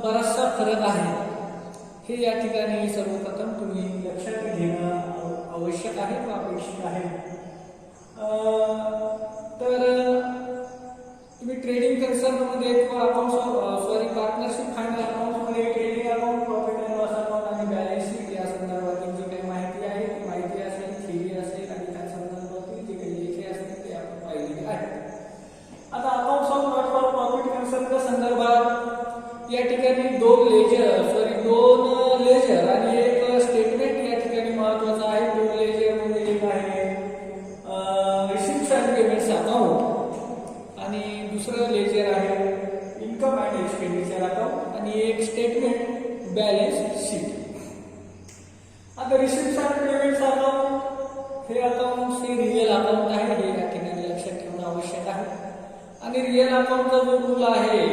बराचसा फरक आहे हे या ठिकाणी सर्वप्रथम तुम्ही लक्षात घेणं आवश्यक आहे व अपेक्षित आहे। तर तुम्ही ट्रेडिंग कन्सर्नमध्ये किंवा पार्टनरशिप फायनल अकाउंटमध्ये trading account, profit and loss account आणि बॅलन्स शीट या संदर्भातील जी काही माहिती आहे ती माहिती असेल, थेअरी असेल आणि त्या संदर्भातील जे काही लेखे असतील ते आपण पाहिलेले आहे। आता अकाउंट्स ऑफ प्रॉफिट कन्सर्नच्या संदर्भात या ठिकाणी दोन लेजर आणि एक स्टेटमेंट या ठिकाणी महत्त्वाचा आहे। दोन लेजर म्हणजे एक आहे रिसिप्ट्स अँड पेमेंट्स अकाउंट आणि दुसरं लेजर आहे इन्कम अँड एक्सपेंडिचर अकाउंट आणि एक स्टेटमेंट बॅलन्स शीट। आता रिसिप्ट्स अँड पेमेंट्स अकाउंट हे अकाउंट हे रिअल अकाउंट आहे हे या ठिकाणी लक्षात ठेवणं आवश्यक आहे। आणि रिअल अकाउंटचा जो रूल आहे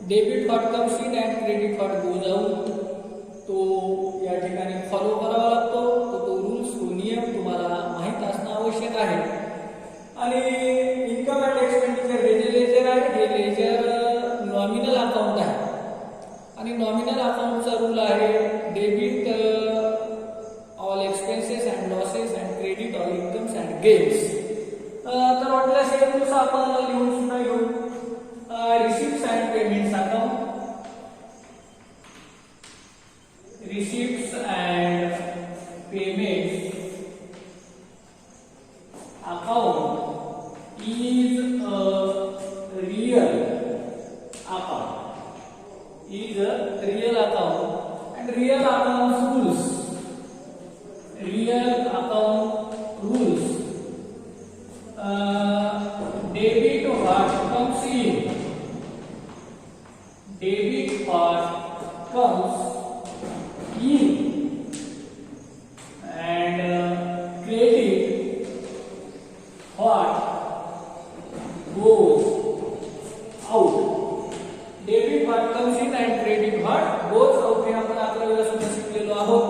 debit what comes in and credit what goes out तो या ठिकाणी फॉलो करावा लागतो। तो रूल्स तो नियम तुम्हाला माहित असणं आवश्यक आहे। आणि इन्कम अँड एक्सपेंडिचर हे जे लेजर आहे हे लेजर नॉमिनल अकाउंट आहे आणि नॉमिनल अकाउंटचा रूल आहे debit all expenses and losses and credit all incomes and gains. तर वाटल्यास हे रूल्स आपण लिहून सुद्धा घेऊ। Receipts and payments account, receipts and payments account is a real account and real account rules debit what comes in, debit what comes in and credit what goes out. Debit what comes in and credit what goes out हे आपण 11वीला सुद्धा शिकलेलो आहोत।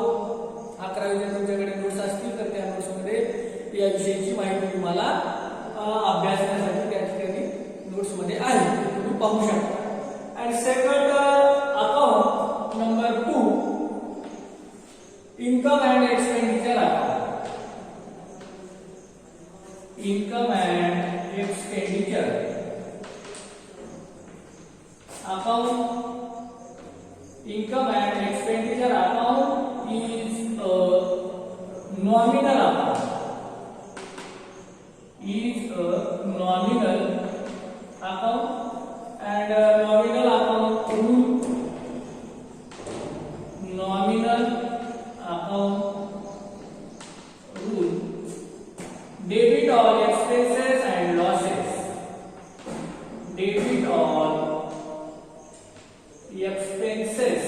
11वीच्या तुमच्याकडे notes असतील तर त्या नोट्समध्ये या विषयाची माहिती तुम्हाला अभ्यासण्यासाठी त्या ठिकाणी नोट्समध्ये आहे तुम्ही पाहू शकता। And second account number 2 income and expenditure account, income and expenditure account, income and expenditure account is a nominal account, and nominal account rule, debit all expenses and losses, debit all expenses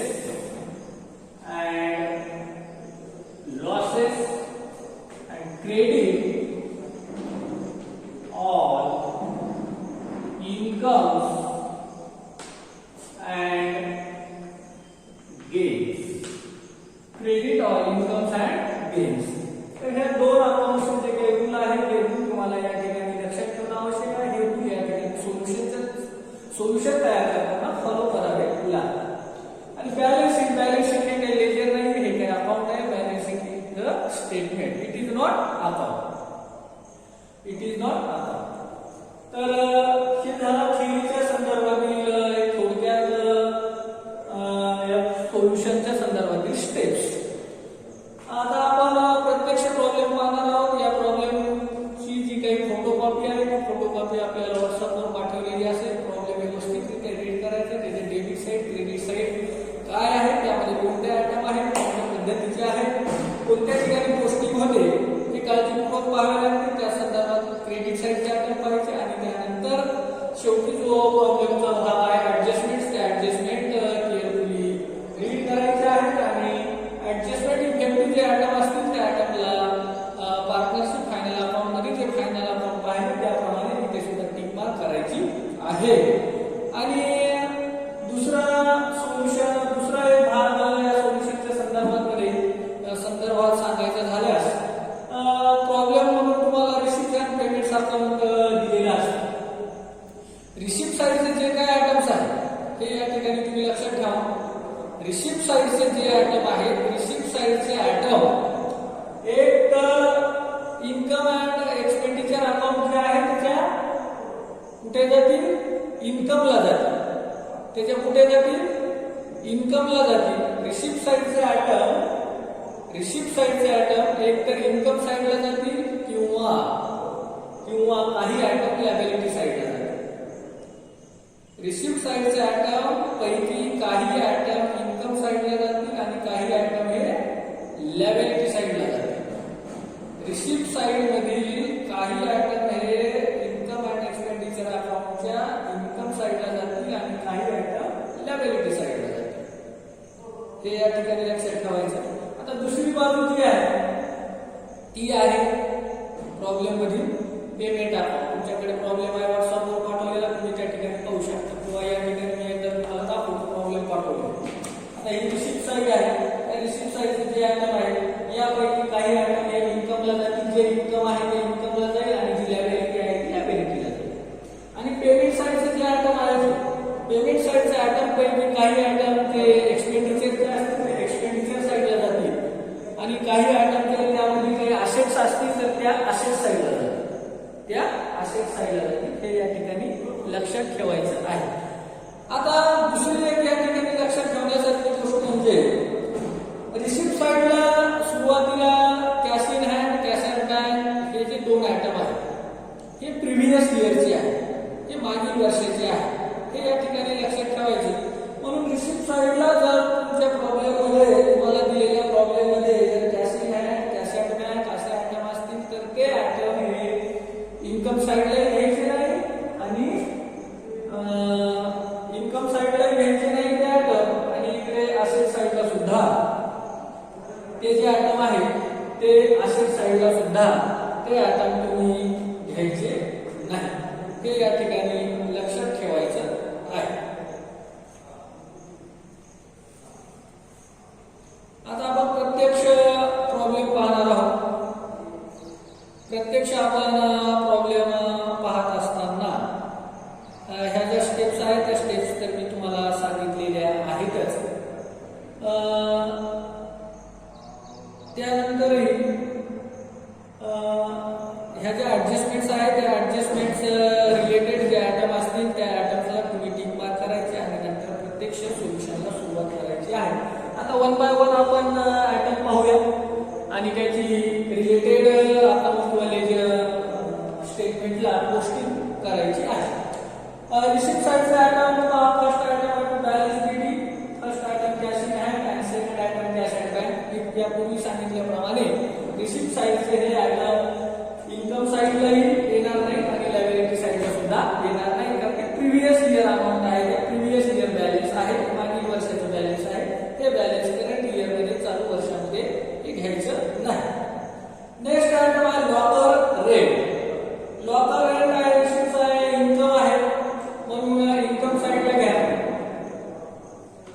and losses and credit all incomes and gains, credit all incomes and gains। तर हे दोन accounts जे काही rule आहे ते rule तुम्हाला या ठिकाणी लक्षात ठेवणं आवश्यक आहे। हे रूल या ठिकाणी सोल्युशन तयार करताना फॉलो करावे लागेल। आणि बॅलन्स शीट हे काही लेजर नाही हे काही अकाउंट आहे। Balance sheet is the statement, it is not account, it is not account. तर हे झालं थिअरीच्या संदर्भातील एक थोडक्यात सोल्युशनच्या संदर्भातील स्टेप्स। आता आपण प्रत्यक्ष प्रॉब्लेम पाहणार आहोत। या प्रॉब्लेमची जी काही फोटोकॉपी आहे ती फोटोकॉपी आपल्याला व्हॉट्सअपवर पाठवलेली असेल। प्रॉब्लेम व्यवस्थितरित्या रीड करायचे, त्याचे डेबिट साईड क्रेडिट साईड काय आहे, त्यामध्ये कोणते आयटम आहेत, कोणत्या पद्धतीचे आहेत, कोणत्या ठिकाणी पोस्टिंग होते हे काळजीपूर्वक पाहावे लागते। त्या संदर्भात क्रेडिट साईडचे आयटम पाहायचे आणि त्यानंतर शेवटी जो प्रॉब्लेमचा भाग आहे ऍडजस्टमेंट्स, त्या ऍडजस्टमेंट केअरफुली रीड करायचे आहेत आणि ऍडजस्टमेंट इफेक्टिव्ह जे आयटम असतील त्या आयटमला पार्टनरशिप फायनल अकाउंट मध्ये जे फायनल अकाउंट आहे त्याप्रमाणे इथे सुद्धा टिक मार्क करायची आहे। आणि दुसरा एक भाग या सोल्युशनच्या संदर्भात सांगायचा झाला रिसिप्ट साइडचे जे ऍटम आहेत, रिसिप्ट साइडचे ऍटम एक तर इन्कम अँड एक्सपेंडिचर अकाउंट जे आहे त्याच्या कुठे जातील, इन्कमला जातील. त्याच्या कुठे जातील, इन्कमला जातील. रिसिप्ट साइडचे ऍटम एक तर इन्कम साइडला जातील किंवा काही ऍटम लायबिलिटी साइडला जातील. रिसिप्ट साइडचे ऍटम पैकी काही ऍटम इन्कम साइडला जातील आणि काही ऍटम हे लायबिलिटी साइडला जातील. रिसिप्ट साइड मधील काही ऍटम हे इन्कम अँड एक्सपेंडिचर अकाउंटच्या इन्कम साइडला जातील आणि काही ऍटम लायबिलिटी साइडला जातील. हे या ठिकाणी लक्षात ठेवायचं. आता दुसरी बाजू जी आहे ती आहे प्रॉब्लेम मधील पेमेंट अकाउंट. तुमच्याकडे प्रॉब्लेम आहे व्हॉट्सअपवर पाठवलेला, तुम्ही त्या ठिकाणी पाहू शकता किंवा या ठिकाणी मी एकदा तुम्हाला दाखवतो प्रॉब्लेम पाठवले. आता ही रिसिप्ट साइड आहे. त्या रिसिप्ट साइडचे जे आयटम आहे यापैकी काही आयटम हे इन्कमला जातील. जे इन्कम आहे ते इन्कमला जाईल आणि जी लायबिलिटी आहे ती लायबिलिटीला जाईल. आणि पेमेंट साइडचे जे आयटम आहेत, पेमेंट साइडचे आयटम पैकी काही आयटम ते एक्सपेंडिचरचे असतील ते एक्सपेंडिचर साइडला जातील आणि काही आयटम जर त्यामध्ये काही असेट्स असतील तर त्या असेट साइडला जातील. त्या असेट साइडला जातील. हे या ठिकाणी लक्षात ठेवायचं आहे. आता दुसरी एक या ठिकाणी लक्षात ठेवण्यासारखी गोष्ट म्हणजे रिसिप्ट साइडला सुरुवातीला cash in hand, cash and bank हे जे दोन आयटम आहेत हे प्रिव्हियस इयरचे आहे, हे मागील वर्षाचे आहे. हे या ठिकाणी लक्षात ठेवायचे. म्हणून रिसिप्ट साइडला जर तुमच्या प्रॉब्लेममध्ये तुम्हाला दिलेल्या प्रॉब्लेममध्ये जर cash in hand, cash and bank असे आयटम असतील तर ते आयटम हे इन्कम साइडला घ्यायचे नाही आणि इन्कम साइडला घ्यायचे नाही ते आयटम आणि इकडे असेट साइडला सुद्धा ते जे आयटम आहे ते असेट साइडला सुद्धा ते आयटम तुम्ही घ्यायचे नाही. हे या ठिकाणी लक्षात ठेवायचं आहे. आता आपण प्रत्यक्ष प्रॉब्लेम पाहणार आहोत. प्रत्यक्ष आपण प्रॉब्लेम पाहत असताना ह्या ज्या स्टेप्स आहेत त्या स्टेप्स तर मी तुम्हाला सांगितलेल्या आहेतच. त्यानंतरही ह्या ज्या ऍडजस्टमेंट्स आहेत त्या ऍडजस्टमेंट्स रिलेटेड जे आयटम असतील त्या आयटमला तुम्ही टिक मार्क करायचे आणि नंतर प्रत्यक्ष सोल्युशनला सुरुवात करायची आहे. आता वन बाय वन आपण आयटम पाहूया आणि त्याची रिलेटेड अकाउंट किंवा लेजर स्टेटमेंटला पोस्टिंग करायची आहे. रिसिप्ट साइडचे item first item balance D, first item cash in hand आणि second item cash and bank. यापूर्वी सांगितल्याप्रमाणे रिसिप्ट साइडचे हे आयटम इन्कम साइडलाही येणार नाही आणि लायबिलिटी साइडला सुद्धा येणार नाही, कारण ते प्रिव्हियस इयर अकाउंट आहे, ते प्रिव्हियस इयर बॅलन्स आहे, मागील वर्षाचं बॅलन्स आहे. ते बॅलन्स करंट इयर मध्ये चालू वर्षामध्ये हे घ्यायचं नाही. नेक्स्ट आयटम आहे लॉकर रेट. लॉकर रेट आहे रिसिप्टचा आहे, इन्कम आहे म्हणून इन्कम साइडला घ्या.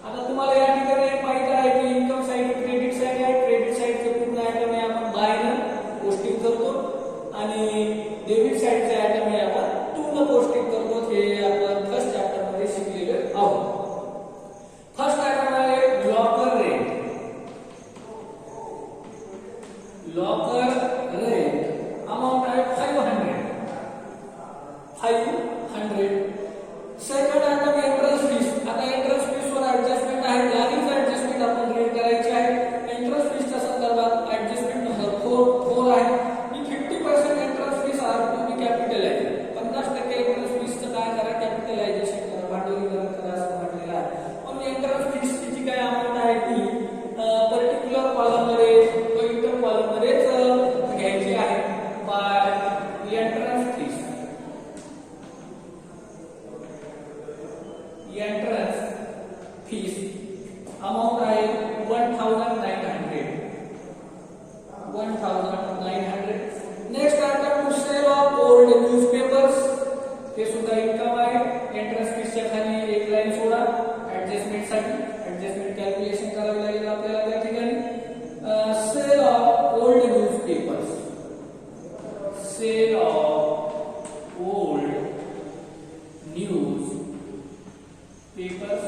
आता तुम्हाला या ठिकाणी माहिती आहे की इन्कम साइड क्रेडिट साइड आहे. क्रेडिट साइडचे पूर्ण आयटम हे आपण बायनं पोस्टिंग करतो आणि डेबिट साइडचे आयटम हे आपण टूनं पोस्टिंग करतो. हे आपण फर्स्ट चॅप्टर मध्ये शिकलेले आहोत. फर्स्ट आयटम आहे locker rate. Locker rate amount आहे 500. Second item entrance fees. आता एंट्रन्स फीस वर ऍडजस्टमेंट आहे, लागलीच ऍडजस्टमेंट आपण रीड करायची आहे. एंट्रन्स फीसच्या संदर्भात ऍडजस्टमेंट नंबर 4 आहे. ही 50% entrance fees are to be capitalise. 50% entrance फीसचं काय करा, कॅपिटलायझेशन करा, भांडवलीकरण करा असं म्हटलेलं आहे. पण एंट्रन्स फीसची जी काय अमाउंट आहे ती पर्टिक्युलर कॉलममध्ये किंवा इंटर कॉलममध्येच घ्यायची आहे. By entrance fees. Entrance fees amount आहे 1900. Next item to sale of old newspapers. ते सुद्धा इन्कम आहे. एंट्रन्स फीसच्या खाली एक लाईन सोडा ऍडजस्टमेंटसाठी. ऍडजस्टमेंट कॅल्क्युलेशन करावी लागेल आपल्याला त्या ठिकाणी. Sale of old newspapers. Sale of old newspapers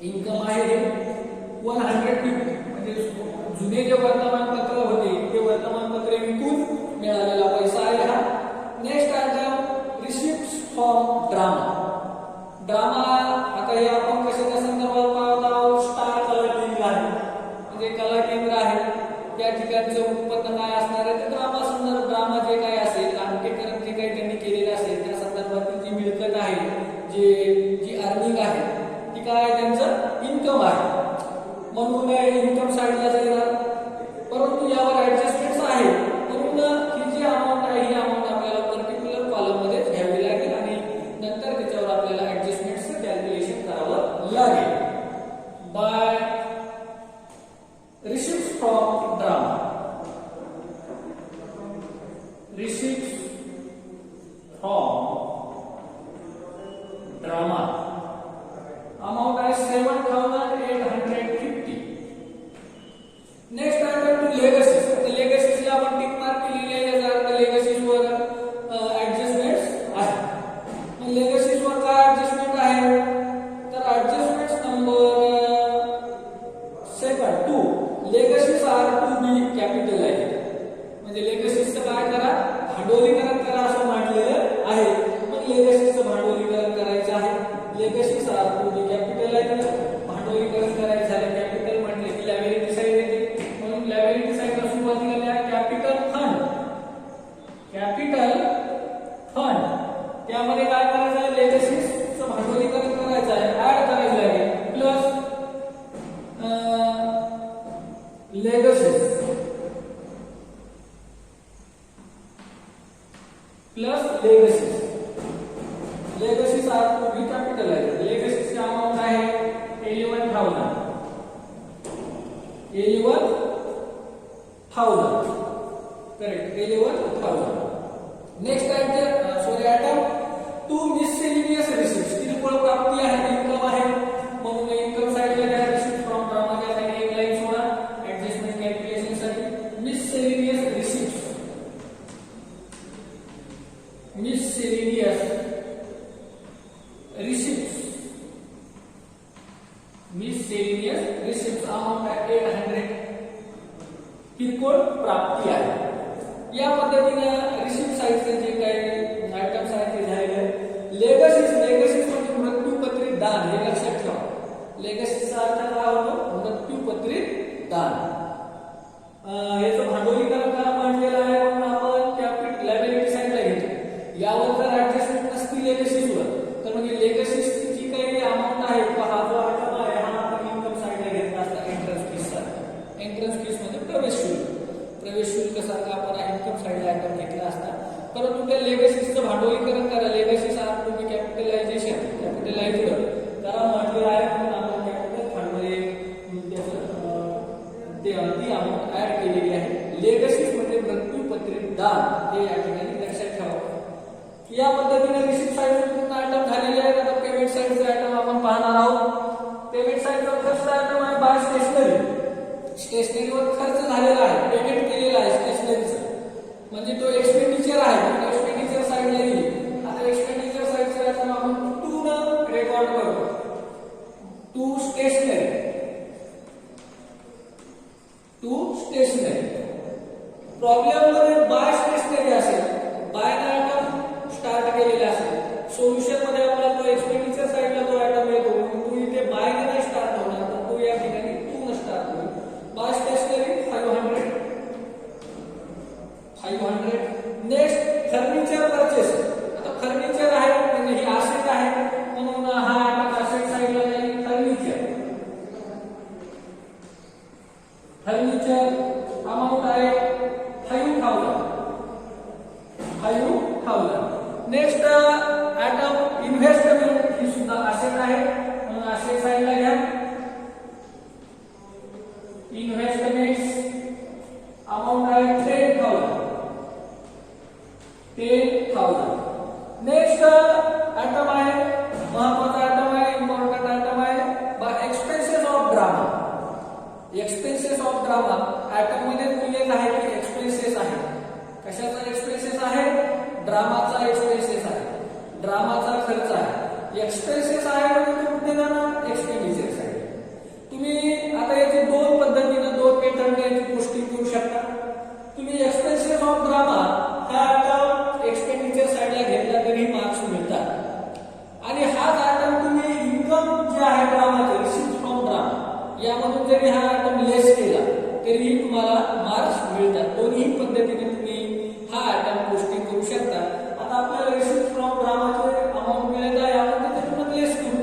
income आहे 150, म्हणजे जुने जे वर्तमानपत्र होते ते वर्तमानपत्रे विकून मिळालेला पैसा आहे हा. Next item receipts from drama. Drama आता हे आपण कशाच्या संदर्भात पाहत आहोत, स्टार कला केंद्र आहे, म्हणजे कला केंद्र आहे त्या ठिकाणचं उत्पन्न काय असणार आहे ते ड्रामा संदर्भ, ड्रामा जे काय असेल नाट्यकरण जे काही त्यांनी केलेलं असेल त्या संदर्भातील जी मिळकत आहे, जी अर्निंग आहे ती काय त्यांचं इन्कम आहे, म्हणून इन्कम साईडला जाईल. परंतु यावर ऍडजस्टमेंट्स आहे, म्हणून ही जी अमाऊंट आहे ही अमाऊंट आपल्याला पर्टिक्युलर कॉलम मध्ये घ्यावी लागेल आणि नंतर त्याच्यावर आपल्याला ऍडजस्टमेंट्सचं कॅल्क्युलेशन करावं लागेल. By receipts from drama. Receipts from drama. Amount is 7,850. Next item to legacies. The legacies ला आपण टिक मार्क केलेली आहे, याचा legacies वर adjustments आहे. मग legacies वर काय adjustment आहे, तर adjustments number second 2. Legacies are to be capitalised. म्हणजे लेगसीजचं काय करा, भांडवलीकरण करा असं म्हटलेलं आहे. मग लेगसीजचं भांडवलीकरण करायचं आहे. लेगसीज आर टू बी कॅपिटलाइज्ड. भांडवलीकरण करायचं झालं, कॅपिटल म्हटले की लायबिलिटी साइड येते, म्हणून लायबिलिटी साइडला सुरुवातीला द्या कॅपिटल फंड. कॅपिटल फंड त्यामध्ये काय करायचं आहे, लेगसीजचं भांडवलीकरण करायचं आहे, ऍड करायचं आहे plus legacies plus legacies. Legacies are to be capitalized. Legacies ची अमाउंट आहे 11,000. 11,000 correct, 11,000. Next item to miscellaneous receipts. किरकोळ प्राप्ती आहे, इन्कम आहे, म्हणून इन्कम साइडला घ्या. रिसिप्ट फ्रॉम ड्रामा च्या खाली एक लाईन सोडा ऍडजस्टमेंट कॅल्क्युलेशन साठी. मिससेलिनियस रिसिप्ट्स. मिससेलिनियस रिसिप्ट्स. मिससेलिनियस रिसिप्ट्स अमाउंट आहे 800. किरकोळ प्राप्ती आहे. या पद्धतीने रिसिप्ट साइडचे जे काही आयटम्स आहेत ते झालेले. लेगसीज म्हणजे मृत्यूपत्रित दान, हे लक्षात ठेवा. लेगसीचा अर्थ काय होतो, मृत्यूपत्रित दान. याचं भांडवलीकरण करा म्हटलेलं आहे, म्हणून आपण कॅपिटल लायबिलिटी साइडला घेतो. यावर जर ऍडजस्टमेंट नसती लेगसीजवर, तर म्हणजे लेगसीजची जी काही अमाऊंट आहे तो हा जो आयटम आहे हा आपण इन्कम साइडला घेतला असता एंट्रन्स फीसचा. एंट्रन्स फीस म्हणजे प्रवेश शुल्क. प्रवेश शुल्क सारखा आपण इन्कम साइडला आयटम घेतला असता. परंतु त्या लेगसीजचं भांडवलीकरण करा. लेगसीज आर टू बी कॅपिटलायझेशन, कॅपिटलाइज्ड करा म्हटलेलं आहे, म्हणून आपण कॅपिटल फंडमध्ये ती अमाऊंट ऍड केलेली आहे. लेगसीज म्हणजे मृत्यूपत्रित दान, हे या ठिकाणी लक्षात ठेवा. या पद्धतीने रिसिप्ट साइडचे पूर्ण आयटम झालेले आहेत. आता पेमेंट साइडचे आयटम आपण पाहणार आहोत. पेमेंट साइडचा फर्स्ट आयटम आहे बाय स्टेशनरी. स्टेशनरीवर खर्च झालेला आहे, पेमेंट केलेला आहे स्टेशनरीचं, म्हणजे तो एक्सपेंडिचर आहे. एक्सपेंडिचर साइडला येईल. आता एक्सपेंडिचर साइडचे आयटम आपण टू न रेकॉर्ड करतो. To stationery. To stationery. Problem मध्ये बाय स्टेशनरी असेल, बाय ना आयटम स्टार्ट केलेला असेल. सोल्युशन मध्ये आपल्याला तो एक्सपेंडिचर साइडला तो आयटम येतो, तू इथे बाय ने स्टार्ट होणार, तर तू या ठिकाणी टू न स्टार्ट होईल. By stationery 500. Next furniture purchase. आता फर्निचर आहे म्हणजे ही असेट आहे, म्हणून हा आयटम असेट साइडला जाईल. फर्निचर अमाउंट आहे 5,000. Next item investment. ही सुद्धा असेट आहे, म्हणून असेट साइडला घ्या. इन्व्हेस्टमेंट्स अमाउंट आहे 10,000. नेक्स्ट आयटम आहे, महत्वाचा आयटम आहे, इम्पॉर्टंट आयटम आहे, expenses of drama. Expenses of drama item मध्ये उल्लेख आहे की एक्सपेन्सेस आहे. कशाचा एक्सपेन्सेस आहे, ड्रामाचा एक्सपेन्सेस आहे, ड्रामाचा खर्च आहे. एक्सपेन्सेस आहे म्हणजे कुठे जाणार, एक्सपेंडिचर साइड. जे आहे ड्रामाचे रिसिप्ट फ्रॉम ड्रामा यामधून जरी हा आयटम लेस केला तरीही तुम्हाला मार्क्स मिळतात. दोन्ही पद्धतीने तुम्ही हा आयटम पोस्टिंग करू शकता. आता आपल्याला रिसिप्ट फ्रॉम ड्रामाचे अमाऊंट मिळत आहे, आपण त्याच्यातून लेस करू,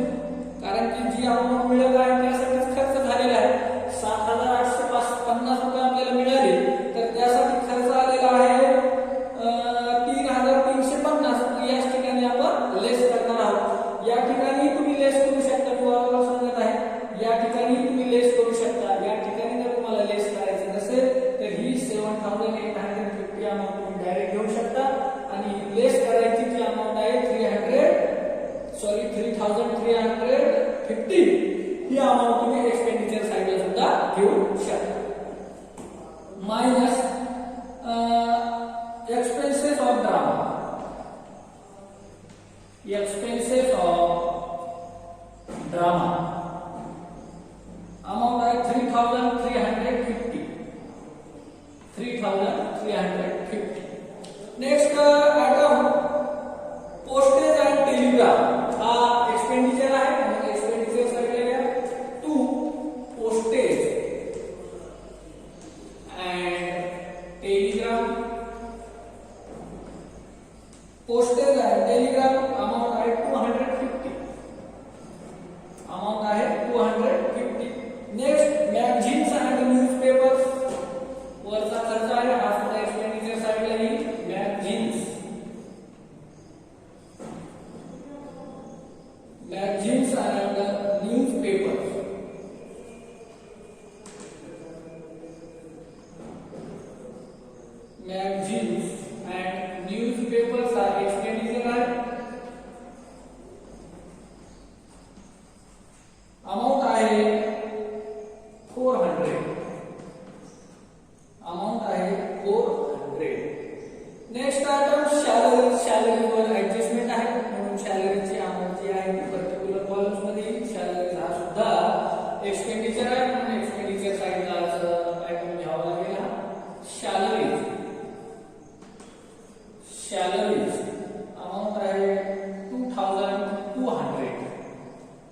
कारण की जी अमाऊंट मिळत आहे त्यासाठीच खर्च झालेला आहे. 7,850 रुपये आपल्याला मिळाले तर त्यासाठी खर्च आलेला आहे 3,350. याच ठिकाणी आपण लेस करणार आहोत. या ठिकाणी तुम्ही लेस करू शकता, मी वारंवार सांगत आहे, या ठिकाणी तुम्ही लेस करू शकता. या ठिकाणी जर तुम्हाला लेस करायचं नसेल तर ही 7,850 अमाऊंट तुम्ही डायरेक्ट घेऊ शकता आणि लेस करायची जी अमाऊंट आहे 3,350 ही अमाऊंट तुम्ही एक्सपेंडिचर साइडला सुद्धा घेऊ शकता. Minus expenses of drama. Expenses of drama amount आहे 3,350. 3,350. Next item postage and telegraph. हा एक्सपेंडिचर आहे, म्हणजे एक्सपेंडिचर साइडला to postage and telegram. Postage and telegram amount आहे 250. अमाउंट आहे 250. Next magazines and newspapers. वरचा खर्च आहे, हा सुद्धा एक्सपेंडिचर साइडला येईल. Magazines and newspapers. Magazines and newspapers हा एक्सपेंडिचर आहे. अमाउंट आहे 400. अमाउंट आहे 400. Next item salary. सॅलरीवर ऍडजस्टमेंट आहे, म्हणून सॅलरीची अमाउंट जी आहे ती पर्टिक्युलर कॉलम्स मध्ये येईल. सॅलरी हा सुद्धा एक्सपेंडिचर आहे, म्हणून एक्सपेंडिचर साइडला आयटम घ्यावा लागेल. हा सॅलरीज. सॅलरीज अमाउंट आहे 2,200.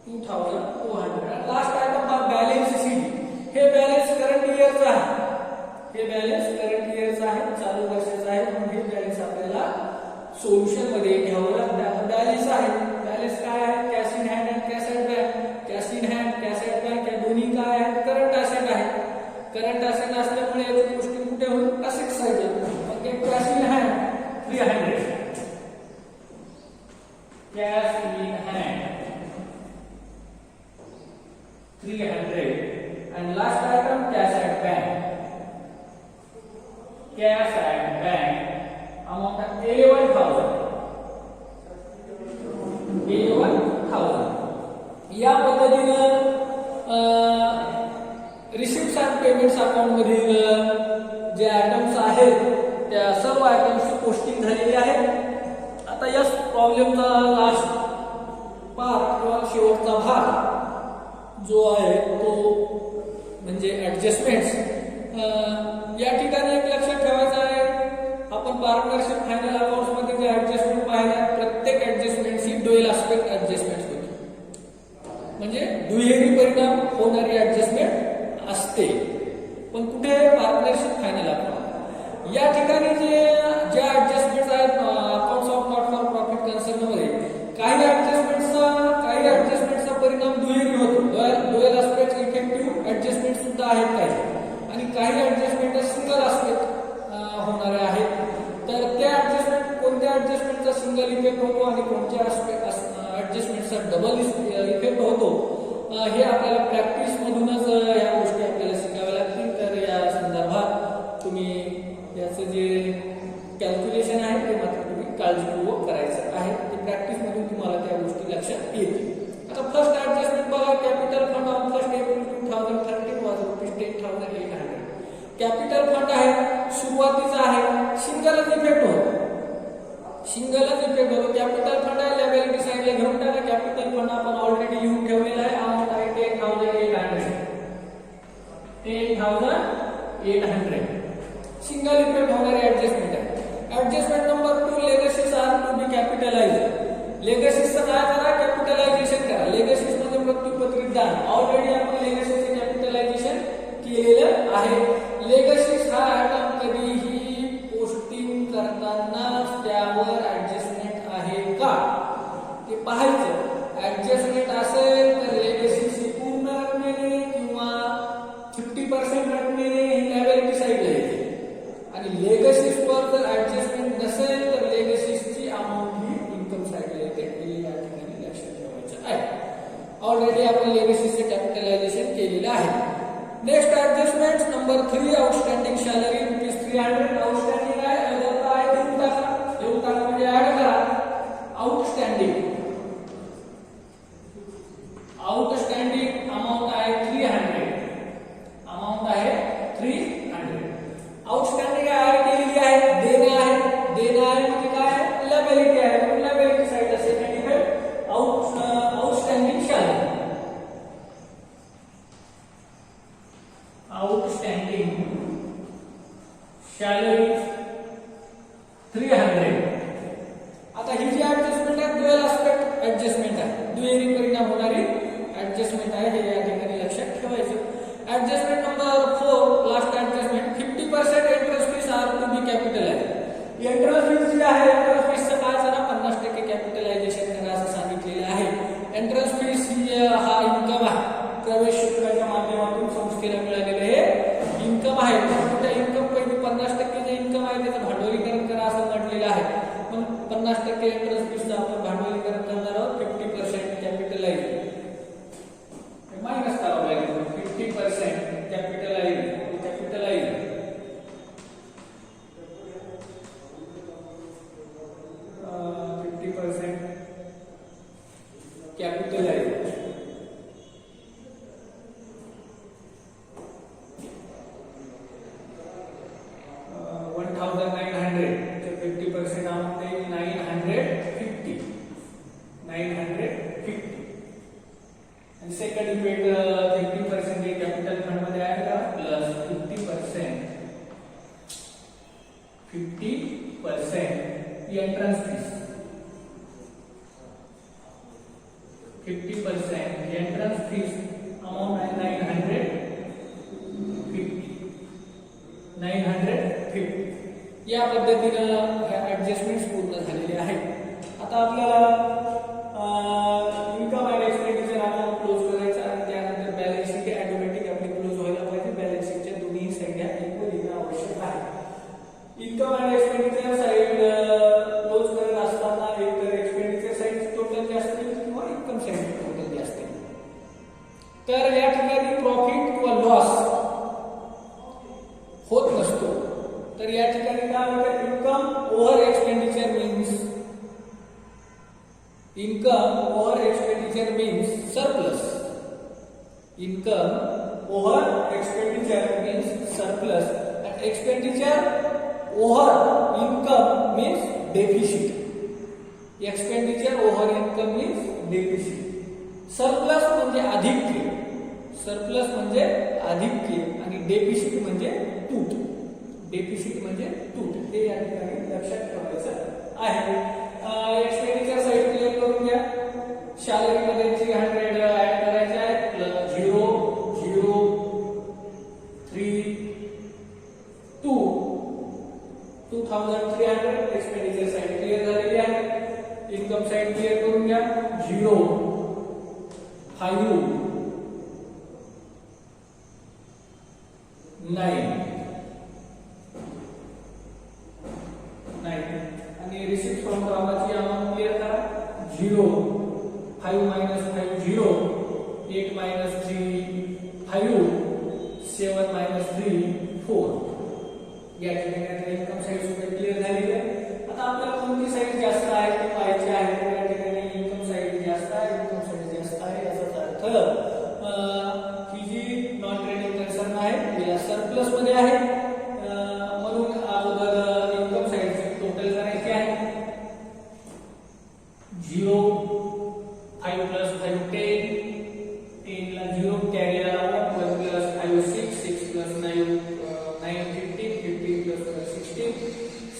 2,200. लास्ट आयटम हा बॅलन्स शीट. हे बॅलन्स करंट इयरचा आहे. हे बॅलन्स करंट इयरचा आहे, चालू वर्षाचा आहे, म्हणून हे बॅलन्स आपल्याला सोल्युशन मध्ये घ्यावं लागतं. आता बॅलन्स आहे, बॅलन्स काय आहे? Cash in hand and cash at bank. Cash in hand, cash at bank या दोन्ही काय आहेत? करंट असेट आहे. करंट असेट असल्यामुळे याची गोष्टी कुठे होईल? असेट साइडला. मग cash in hand 300. Cash in hand 300. and last item cash at bank. Cash at bank amount of 11,000. 11,000. या पद्धतीनं रिसिप्ट्स अँड पेमेंट्स अकाउंट मधील जे आयटम्स आहेत त्या सर्व आयटम्सची पोस्टिंग झालेली आहे. आता या प्रॉब्लेमचा लास्ट पार्ट किंवा शेवटचा भाग जो आहे तो म्हणजे ऍडजस्टमेंट्स. या ठिकाणी एक लक्षात ठेवायचं आहे, आपण पार्टनरशिप फायनल अकाउंट्स मध्ये जे ऍडजस्टमेंट पाहिल्या प्रत्येक ऍडजस्टमेंटची ड्युअल एस्पेक्ट ऍडजस्टमेंट होती, म्हणजे दुहेरी परिणाम होणारी ऍडजस्टमेंट असते. पण कुठे? Partnership final account. या ठिकाणी ज्या ऍडजस्टमेंट्स आहेत accounts of not for profit concern मध्ये काही ऍडजस्टमेंटचा परिणाम दुहेरी होतो. ड्युअल एस्पेक्ट इफेक्टिव्ह ऍडजस्टमेंट सुद्धा आहेत काही, आणि काही ऍडजस्टमेंट सिंगल एस्पेक्ट होणारे आहेत. तर त्या ऍडजस्टमेंट कोणत्या ऍडजस्टमेंटचा सिंगल इफेक्ट होतो आणि कोणत्या ऍडजस्टमेंटचा डबल इफेक्ट होतो हे आपल्याला प्रॅक्टिस मधूनच या गोष्टी आपल्याला शिकाव्या लागतील. तर या संदर्भात तुम्ही याचं जे कॅल्क्युलेशन आहे ते मात्र तुम्ही काळजीपूर्वक करायचं आहे. ते प्रॅक्टिस मधून तुम्हाला त्या गोष्टी लक्षात येतील. आता फर्स्ट ऍडजस्टमेंट बघा. Capital fund on 1 April 2013 was ₹10,800. Capital fund आहे, सुरुवातीचा आहे, सिंगलच इफेक्ट होतो. कॅपिटल फंड आहे, लायबिलिटी साइडला घेऊन टाका. कॅपिटल फंड आपण ऑलरेडी लिहून ठेवलेला आहे. अमाउंट आहे 10,800. 10,800 सिंगल इफेक्ट होणारी ऍडजस्टमेंट आहे. Adjustment number 2 legacies are to be कॅपिटलाइज्ड. लेगसीजचं काय करा? कॅपिटलायझेशन करा. लेगसीज मध्ये मृत्यू डन. ऑलरेडी आपण लेगसीचे कॅपिटलायझेशन केलेलं आहे. लेगसीस हा आयटम कधीही पोस्टिंग करताना त्यावर ऍडजस्टमेंट आहे का ते पाहायचं. ऍडजस्टमेंट असेल तर लेगसीची पूर्ण रकमेने किंवा 50% रकमेने ही लायबिलिटी साईडला येते. आणि लेगसीस वर जर ऍडजस्टमेंट नसेल तर लेगसीची अमाऊंट ही इन्कम साईडला येते. हे या ठिकाणी लक्षात ठेवायचं आहे. ऑलरेडी आपण लेगसीचे कॅपिटलायझेशन केलेलं आहे. Next adjustment number 3 outstanding salary ₹300. Outstanding आहे देऊन टाका म्हणजे ऍड करा. आउटस्टँडिंग अमाऊंट आहे 300. अमाऊंट आहे 300. आउटस्टँडिंग ऍड केलेली आहे. देणं आहे म्हणजे काय लायबिलिटी आहे. लायबिलिटी साईड असेल second outstanding salary. Outstanding salary 300. आता ही जी ऍडजस्टमेंट आहे ड्युअल आस्पेक्ट ऍडजस्टमेंट आहे. दुहेरी परिणाम होणारी ऍडजस्टमेंट आहे. हे या ठिकाणी लक्षात ठेवायचं. Adjustment number 4 last adjustment 50% entrance fees are to be capitalised. Entrance fees जी आहे एंट्रन्स फीसचं काय झालं 50% कॅपिटलायझेशन करा असं सांगितलेलं आहे. एंट्रन्स फीस हा इन्कम आहे. प्रवेश शुल्काच्या माध्यमातून संस्थेला मिळालेलं हे इन्कम आहे. त्या इन्कम पैकी 50% जे इन्कम आहे त्याचं भांडवलीकरण करा असं म्हटलेलं आहे. पण 50% एंट्रन्स फीसचं आपण भांडवलीकरण करणार आहोत. 50% कॅपिटलाइज्ड मायनस करावं लागेल. 50% कॅपिटलाइज्ड 50% कॅपिटलाइज्ड 1900 चे 50% अमाऊंट आहे 950. आणि सेकंड इक्वेट 50% हे कॅपिटल फंड मध्ये ऍड करा plus 50% entrance fees 50% entrance fees amount आहे 950. या पद्धतीनं ऍडजस्टमेंट्स पूर्ण झालेले आहेत. आता आपल्याला income and expenditure account close करायचं आणि त्यानंतर बॅलन्स शीट ऑटोमॅटिक आपली क्लोज व्हायला पाहिजे. बॅलन्स शीटच्या दोन्ही संख्या इक्वल येणं आवश्यक आहे. Income and expenditure side close करत असताना एकतर एक्सपेंडिचर साईड टोटल जास्त येईल किंवा इन्कम साईड टोटल जास्त येईल. तर या ठिकाणी प्रॉफिट किंवा लॉस होत नसतो. तर या ठिकाणी काय होतं income over expenditure means surplus. Income over expenditure means surplus and expenditure over income means deficit. Expenditure over income means deficit. Surplus म्हणजे अधिक्य आणि डेफिसिट म्हणजे तूट. हे या ठिकाणी लक्षात ठेवायचं आहे. एक्सपेंडिचर साईड क्लिअर करून घ्या. सॅलरी मध्ये 300 ऍड करायचे आहे प्लस 0 0 3 2 2300 एक्सपेंडिचर साईड क्लिअर झालेली आहे. इन्कम साईड क्लिअर करून घ्या. 0 5 9 आणि रिसिप्ट फ्रॉम कामाची अमाऊंट क्लिअर करा. 0 5 minus 5 0 8 minus 3 5 7 minus 3 4. या ठिकाणी इन्कम साईड सुद्धा क्लिअर झालेली आहे. आता आपल्याला कोणती साईड जास्त आहे ते पाहायची आहे. तर या ठिकाणी इन्कम साईड जास्त आहे याचा अर्थ ही जी नॉन ट्रेडिंग कन्सर्न आहे तिला सरप्लस मध्ये आहे. म्हणून अगोदर इन्कम साईडची टोटल करायची आहे. 0 5 plus 5 10 10 ला 0 कॅरी ला 1 plus 5 6 6 plus 9 9 15 15 plus 16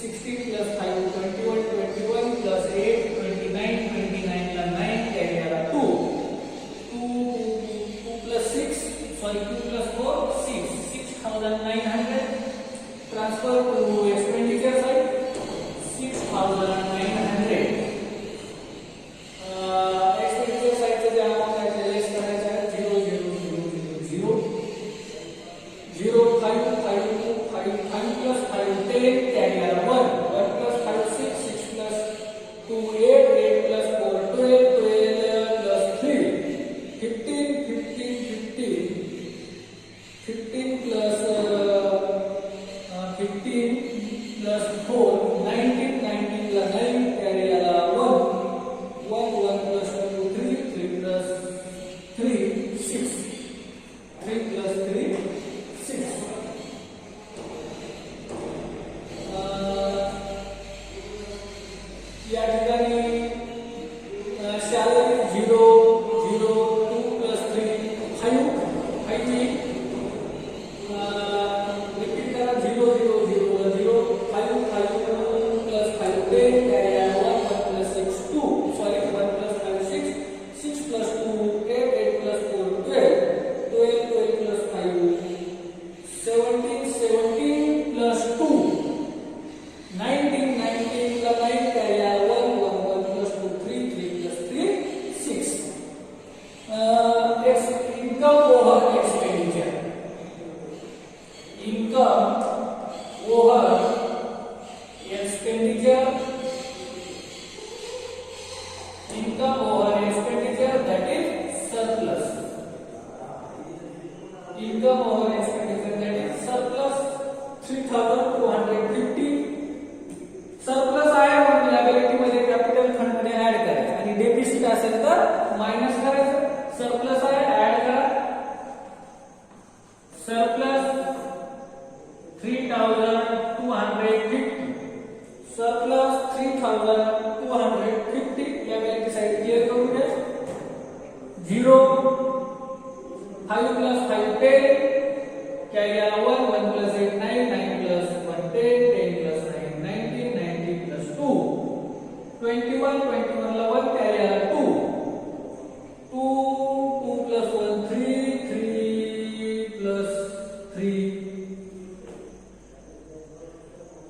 16 plus 5 21 21 plus 8 29 29 ला 9 कॅरी ला 2 2 2 2 sorry 2 plus 4 6 6,900 transfer to expenditure side 6,900 expenditure side से जहाँ हमने लेस करना चाहे 0 0 0 0 0 5 5 2 5 5 plus 5 10 carry 1 1 plus 5 6 6 plus 2 8 8 plus 4 12 12 plus 3 15 15 15 plus 15 plus 4 19 19 plus 9 carry 1 1 1 plus 2 3 3 plus 3 6 3 plus 3 6 या ठिकाणी सॅलरी 0 0 2 plus 3 5 5 रिपीट करा 0 0 0 0 5 5 plus 5 10 carry 1 1 plus 6 2 sorry 1 plus 5 6 6 plus 2 8 8 plus 4 12 12 12 plus 5 17 17 plus 2 19 19 plus 9 carry 1 1 1 plus 2 3 3 plus 3 6 income over expenditure income over expenditure income over expenditure that is surplus income over expenditure that is surplus 3,250 surplus आहे म्हणून liability मध्ये capital fund मध्ये add करायचं आणि deficit असेल तर minus करायचं surplus आहे ऍड करा सरप्लस 3,250 सरप्लस 3,250 या बँक साइड क्लियर करून घ्या 0 5 plus 5 10 carry 1 1 plus 8 9 9 plus 1 10 10 plus 9 19 19 plus 2 21 21 ला 1 carry 2 2 2 plus 1 3 3 plus 3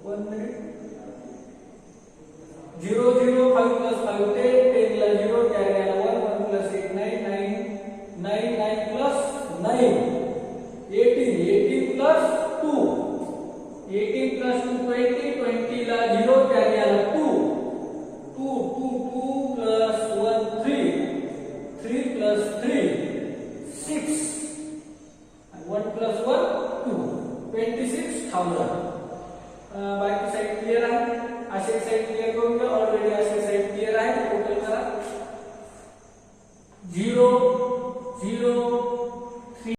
1 minute 0 0 5 plus 5 10 10 ला 0 carry 1 1 plus 8 9 9 9 9 plus 9 18 18 plus 2 18 plus 2 20 20 ला 0 carry 2 2 2 2 plus 1 3 3 plus 3 6 and 1 plus 1 2 26,000 by